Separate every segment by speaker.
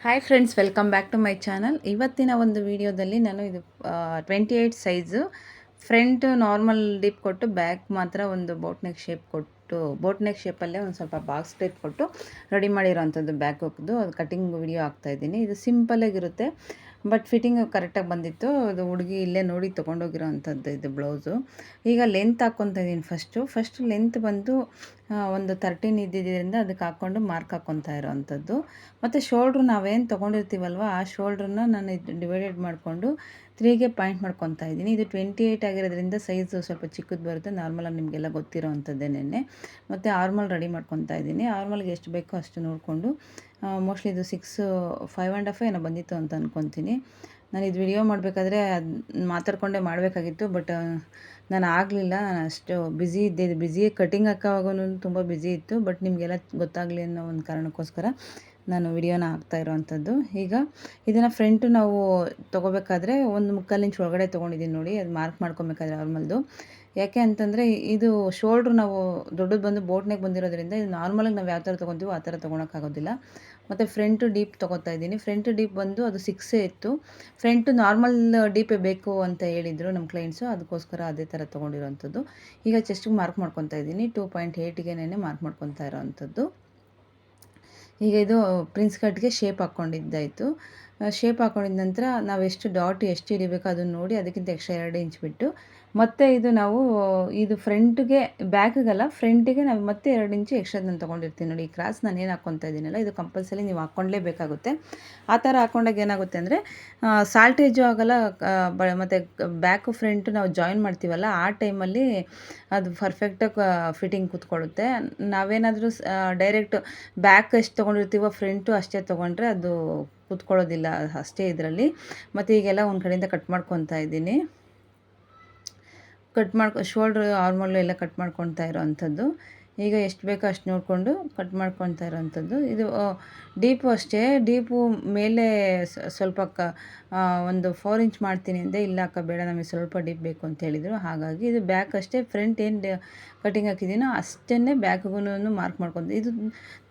Speaker 1: Hi friends, welcome back to my channel. ಇವತ್ತಿನ ಒಂದು ವಿಡಿಯೋದಲ್ಲಿ ನಾನು ಇದು 28 ಸೈಜು ಫ್ರಂಟ್ ನಾರ್ಮಲ್ ಡಿಪ್ ಕೊಟ್ಟು ಬ್ಯಾಕ್ ಮಾತ್ರ ಒಂದು ಬೋಟ್ ನೆಕ್ ಶೇಪ್ ಕೊಟ್ಟು ಬೋಟ್ ನೆಕ್ ಶೇಪಲ್ಲೇ ಒಂದು ಸ್ವಲ್ಪ ಬಾಕ್ಸ್ ಟೈಪ್ ಕೊಟ್ಟು ರೆಡಿ ಮಾಡಿರೋವಂಥದ್ದು ಬ್ಯಾಕ್ ಹೋಗ್ದು ಅದು ಕಟಿಂಗ್ ವಿಡಿಯೋ ಹಾಕ್ತಾಯಿದ್ದೀನಿ. ಇದು ಸಿಂಪಲಾಗಿರುತ್ತೆ, ಬಟ್ ಫಿಟ್ಟಿಂಗ್ ಕರೆಕ್ಟಾಗಿ ಬಂದಿತ್ತು. ಅದು ಹುಡುಗಿ ಇಲ್ಲೇ ನೋಡಿ ತೊಗೊಂಡೋಗಿರೋ ಅಂಥದ್ದು ಇದು ಬ್ಲೌಸು. ಈಗ ಲೆಂತ್ ಹಾಕ್ಕೊತಾ ಇದ್ದೀನಿ. ಫಸ್ಟ್ ಲೆಂತ್ ಬಂದು ಒಂದು 13 ಇದ್ದಿದ್ದರಿಂದ ಅದಕ್ಕೆ ಹಾಕ್ಕೊಂಡು ಮಾರ್ಕ್ ಹಾಕ್ಕೊತಾ ಇರೋವಂಥದ್ದು. ಮತ್ತು ಶೋಲ್ಡ್ರು ನಾವೇನು ತೊಗೊಂಡಿರ್ತೀವಲ್ವ ಆ ಶೋಲ್ಡ್ರನ್ನ ನಾನು ಇದು ಡಿವೈಡೆಡ್ ಮಾಡಿಕೊಂಡು 3ಗೆ ಪಾಯಿಂಟ್ ಮಾಡ್ಕೊತಾ ಇದ್ದೀನಿ. ಇದು 28 ಆಗಿರೋದ್ರಿಂದ ಸೈಜು ಸ್ವಲ್ಪ ಚಿಕ್ಕದು ಬರುತ್ತೆ. ನಾರ್ಮಲಾಗಿ ನಿಮಗೆಲ್ಲ ಗೊತ್ತಿರೋ ಅಂಥದ್ದೇನೆ. ಮತ್ತು ಆರ್ಮಲ್ ರೆಡಿ ಮಾಡ್ಕೊತಾ ಇದ್ದೀನಿ. ಆರ್ಮಲ್ಗೆ ಎಷ್ಟು ಬೇಕೋ ಅಷ್ಟು ನೋಡಿಕೊಂಡು ಮೋಸ್ಟ್ಲಿ ಇದು 5.5 ಏನೋ ಬಂದಿತ್ತು ಅಂತ ಅಂದ್ಕೊತೀನಿ. ನಾನು ಇದು ವಿಡಿಯೋ ಮಾಡಬೇಕಾದ್ರೆ ಅದು ಮಾತಾಡ್ಕೊಂಡೇ ಮಾಡಬೇಕಾಗಿತ್ತು, ಬಟ್ ನಾನು ಆಗಲಿಲ್ಲ. ನಾನು ಅಷ್ಟು ಬ್ಯುಸಿ ಇದ್ದೆ. ಇದು ಬ್ಯುಸಿ ಕಟಿಂಗ್ ಹಾಕೋವಾಗೂ ತುಂಬ ಬ್ಯುಸಿ ಇತ್ತು, ಬಟ್ ನಿಮಗೆಲ್ಲ ಗೊತ್ತಾಗಲಿ ಅನ್ನೋ ಒಂದು ಕಾರಣಕ್ಕೋಸ್ಕರ ನಾನು ವಿಡಿಯೋನ ಹಾಕ್ತಾ ಇರೋವಂಥದ್ದು. ಈಗ ಇದನ್ನು ಫ್ರಂಟು ನಾವು ತೊಗೋಬೇಕಾದ್ರೆ 1/4 ಇಂಚ್ ಒಳಗಡೆ ತೊಗೊಂಡಿದ್ದೀನಿ ನೋಡಿ. ಅದು ಮಾರ್ಕ್ ಮಾಡ್ಕೊಬೇಕಾದ್ರೆ ನಾರ್ಮಲ್ದು. ಯಾಕೆ ಅಂತಂದರೆ ಇದು ಶೋಲ್ಡ್ರು ನಾವು ದೊಡ್ಡದು ಬಂದು ಬೋಟ್ ನೆಕ್ ಬಂದಿರೋದ್ರಿಂದ ಇದು ನಾರ್ಮಲಾಗಿ ನಾವು ಯಾವ ಥರ ತೊಗೊತೀವೋ ಆ ಥರ ತೊಗೊಳಕ್ಕಾಗೋದಿಲ್ಲ. ಮತ್ತು ಫ್ರಂಟು ಡೀಪ್ ತೊಗೋತಾ ಇದ್ದೀನಿ. ಫ್ರಂಟ್ ಡೀಪ್ ಬಂದು ಅದು 6 ಇತ್ತು. ಫ್ರಂಟು ನಾರ್ಮಲ್ ಡೀಪೇ ಬೇಕು ಅಂತ ಹೇಳಿದರು ನಮ್ಮ ಕ್ಲೈಂಟ್ಸು, ಅದಕ್ಕೋಸ್ಕರ ಅದೇ ಥರ ತೊಗೊಂಡಿರೋವಂಥದ್ದು. ಈಗ ಚೆಸ್ಟಿಗೆ ಮಾರ್ಕ್ ಮಾಡ್ಕೊತಾ ಇದ್ದೀನಿ. 2.8ಗೆ ಮಾರ್ಕ್ ಮಾಡ್ಕೊತಾ ಇರೋವಂಥದ್ದು. ಈಗ ಇದು ಪ್ರಿನ್ಸ್ ಕಟ್ಗೆ ಶೇಪ್ ಹಾಕ್ಕೊಂಡಿದ್ದಾಯಿತು. ಶೇಪ್ ಹಾಕ್ಕೊಂಡಿದ ನಂತರ ನಾವು ಎಷ್ಟು ಹಿಡಿಬೇಕು ಅದನ್ನು ನೋಡಿ ಅದಕ್ಕಿಂತ ಎಕ್ಸ್ಟ್ರಾ 2 ಇಂಚ್ ಬಿಟ್ಟು ಮತ್ತು ಇದು ನಾವು ಇದು ಫ್ರಂಟ್ಗೆ ಬ್ಯಾಕಿಗಲ್ಲ ಫ್ರಂಟಿಗೆ ನಾವು ಮತ್ತೆ 2 ಇಂಚು ಎಕ್ಸ್ಟ್ರಾ ನಾನು ತೊಗೊಂಡಿರ್ತೀನಿ ನೋಡಿ. ಈ ಕ್ರಾಸ್ ನಾನು ಏನು ಹಾಕ್ಕೊತಾ ಇದ್ದೀನಲ್ಲ ಇದು ಕಂಪಲ್ಸರಿ ನೀವು ಹಾಕ್ಕೊಳ್ಳೇಬೇಕಾಗುತ್ತೆ. ಆ ಥರ ಹಾಕ್ಕೊಂಡಾಗ ಏನಾಗುತ್ತೆ ಅಂದರೆ ಸಾಲ್ಟೇಜು ಆಗೋಲ್ಲ. ಮತ್ತು ಬ್ಯಾಕು ಫ್ರಂಟು ನಾವು ಜಾಯಿನ್ ಮಾಡ್ತೀವಲ್ಲ ಆ ಟೈಮಲ್ಲಿ ಅದು ಪರ್ಫೆಕ್ಟಾಗಿ ಫಿಟ್ಟಿಂಗ್ ಕೂತ್ಕೊಳ್ಳುತ್ತೆ. ನಾವೇನಾದರೂ ಡೈರೆಕ್ಟ್ ಬ್ಯಾಕ್ ಎಷ್ಟು ತೊಗೊಂಡಿರ್ತೀವೋ ಫ್ರಂಟು ಅಷ್ಟೇ ತೊಗೊಂಡ್ರೆ ಅದು ಕೂತ್ಕೊಳ್ಳೋದಿಲ್ಲ ಅಷ್ಟೇ ಇದರಲ್ಲಿ. ಮತ್ತು ಈಗೆಲ್ಲ ಒಂದು ಕಡೆಯಿಂದ ಕಟ್ ಮಾಡ್ಕೊತಾ ಇದ್ದೀನಿ. ಶೋಲ್ಡ್ರ್ ಆರ್ಮಲ್ಲು ಎಲ್ಲ ಕಟ್ ಮಾಡ್ಕೊತಾ ಇರೋವಂಥದ್ದು. ಈಗ ಎಷ್ಟು ಬೇಕೋ ಅಷ್ಟು ನೋಡಿಕೊಂಡು ಕಟ್ ಮಾಡ್ಕೊತಾ ಇರೋವಂಥದ್ದು. ಇದು ಡೀಪು ಅಷ್ಟೇ. ಡೀಪು ಮೇಲೆ ಸ್ವಲ್ಪ ಒಂದು 4 ಇಂಚ್ ಮಾಡ್ತೀನಿ ಅಂದೆ. ಇಲ್ಲ ಅಕ್ಕ ಬೇಡ, ನಮಗೆ ಸ್ವಲ್ಪ ಡೀಪ್ ಬೇಕು ಅಂತ ಹೇಳಿದರು. ಹಾಗಾಗಿ ಇದು ಬ್ಯಾಕ್ ಅಷ್ಟೇ. ಫ್ರಂಟ್ ಏನು ಕಟಿಂಗ್ ಹಾಕಿದ್ದೀನೋ ಅಷ್ಟೇ ಬ್ಯಾಕ್ಗೂ ಮಾರ್ಕ್ ಮಾಡ್ಕೊತೀನಿ. ಇದು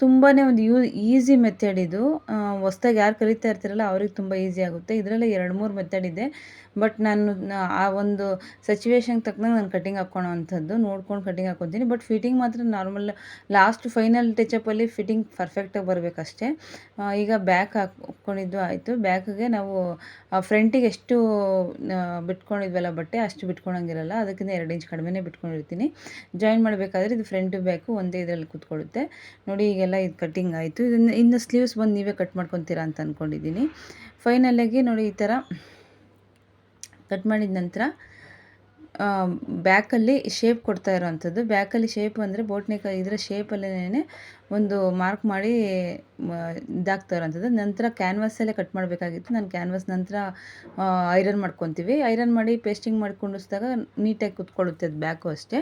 Speaker 1: ತುಂಬಾ ಒಂದು ಈಸಿ ಮೆಥಡ್ ಇದು. ಹೊಸ್ದಾಗಿ ಯಾರು ಕಲಿತಾ ಇರ್ತಾರಲ್ಲ ಅವ್ರಿಗೆ ತುಂಬ ಈಸಿ ಆಗುತ್ತೆ. ಇದರಲ್ಲೇ 2-3 ಮೆಥಡ್ ಇದೆ, ಬಟ್ ನಾನು ಆ ಒಂದು ಸಿಚುವೇಶನ್ಗೆ ತಕ್ಕಂಗೆ ನಾನು ಕಟಿಂಗ್ ಹಾಕ್ಕೊಳೋ ಅಂಥದ್ದು ನೋಡ್ಕೊಂಡು ಕಟಿಂಗ್ ಹಾಕ್ಕೊತೀನಿ. ಬಟ್ ಫಿಟ್ಟಿಂಗ್ ಮಾತ್ರ ನಾರ್ಮಲ್ ಲಾಸ್ಟ್ ಫೈನಲ್ ಟಚಪ್ಪಲ್ಲಿ ಫಿಟ್ಟಿಂಗ್ ಪರ್ಫೆಕ್ಟಾಗಿ ಬರಬೇಕಷ್ಟೇ. ಈಗ ಬ್ಯಾಕ್ ಹಾಕ್ಕೊಂಡಿದ್ದು ಆಯಿತು. ಬ್ಯಾಕಿಗೆ ನಾವು ಫ್ರಂಟಿಗೆ ಎಷ್ಟು ಬಿಟ್ಕೊಂಡಿದ್ವಲ್ಲ ಬಟ್ಟೆ ಅಷ್ಟು ಬಿಟ್ಕೊಳಂಗಿರಲ್ಲ, ಅದಕ್ಕಿಂತ 2 ಇಂಚ್ ಕಡಿಮೆನೇ ಬಿಟ್ಕೊಂಡಿರ್ತೀನಿ. ಜಾಯಿನ್ ಮಾಡಬೇಕಾದ್ರೆ ಇದು ಫ್ರಂಟು ಬ್ಯಾಕು ಒಂದೇ ಇದರಲ್ಲಿ ಕೂತ್ಕೊಳ್ಳುತ್ತೆ ನೋಡಿ. ಈಗೆಲ್ಲ ಇದು ಕಟ್ಟಿಂಗ್ ಆಯಿತು. ಇನ್ನು ಸ್ಲೀವ್ಸ್ ಬಂದು ನೀವೇ ಕಟ್ ಮಾಡ್ಕೊತೀರಾ ಅಂತ ಅಂದ್ಕೊಂಡಿದ್ದೀನಿ. ಫೈನಲಾಗಿ ನೋಡಿ ಈ ಥರ ಕಟ್ ಮಾಡಿದ ನಂತರ ಬ್ಯಾಕಲ್ಲಿ ಶೇಪ್ ಕೊಡ್ತಾ ಇರೋವಂಥದ್ದು. ಬ್ಯಾಕಲ್ಲಿ ಶೇಪ್ ಅಂದರೆ ಬೋಟ್ ನೆಕ್ ಇದರ ಶೇಪಲ್ಲೇ ಒಂದು ಮಾರ್ಕ್ ಮಾಡಿ ಇದಾಗ್ತಾ ಇರೋವಂಥದ್ದು. ನಂತರ ಕ್ಯಾನ್ವಾಸಲ್ಲೇ ಕಟ್ ಮಾಡಬೇಕಾಗಿತ್ತು. ನಾನು ಕ್ಯಾನ್ವಾಸ್ ನಂತರ ಐರನ್ ಮಾಡ್ಕೊತೀವಿ. ಐರನ್ ಮಾಡಿ ಪೇಸ್ಟಿಂಗ್ ಮಾಡಿ ಕುಂಡಿಸಿದಾಗ ನೀಟಾಗಿ ಕೂತ್ಕೊಳ್ಳುತ್ತೆ ಅದು ಬ್ಯಾಕು ಅಷ್ಟೇ.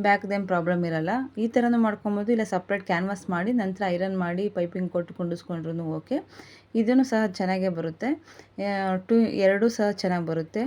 Speaker 1: ಬ್ಯಾಕ್ದೇನು ಪ್ರಾಬ್ಲಮ್ ಇರೋಲ್ಲ. ಈ ಥರನೂ ಮಾಡ್ಕೊಬೋದು, ಇಲ್ಲ ಸಪ್ರೇಟ್ ಕ್ಯಾನ್ವಾಸ್ ಮಾಡಿ ನಂತರ ಐರನ್ ಮಾಡಿ ಪೈಪಿಂಗ್ ಕೊಟ್ಟು ಕುಂಡಿಸ್ಕೊಂಡ್ರೂ ಓಕೆ. ಇದೂ ಸಹ ಚೆನ್ನಾಗೇ ಬರುತ್ತೆ. ಎರಡೂ ಸಹ ಚೆನ್ನಾಗಿ ಬರುತ್ತೆ.